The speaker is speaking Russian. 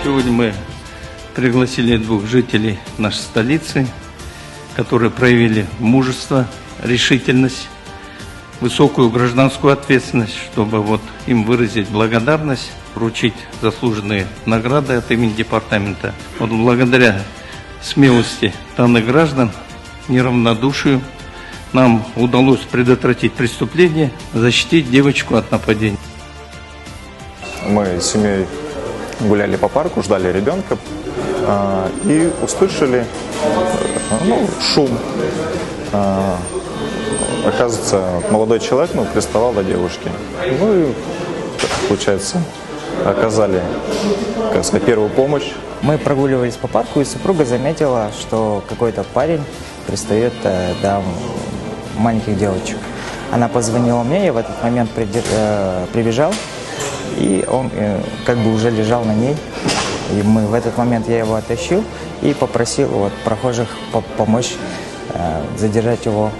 Сегодня мы пригласили двух жителей нашей столицы, которые проявили мужество, решительность, высокую гражданскую ответственность, чтобы им выразить благодарность, вручить заслуженные награды от имени департамента. Благодаря смелости данных граждан, неравнодушию, нам удалось предотвратить преступление, защитить девочку от нападения. Мы с семьей гуляли по парку, ждали ребенка и услышали шум. Оказывается, молодой человек приставал до девушки. И, получается, оказали, первую помощь. Мы прогуливались по парку, и супруга заметила, что какой-то парень пристает до маленьких девочек. Она позвонила мне, я в этот момент прибежал, и он уже лежал на ней. И в этот момент я его оттащил и попросил прохожих помочь задержать его.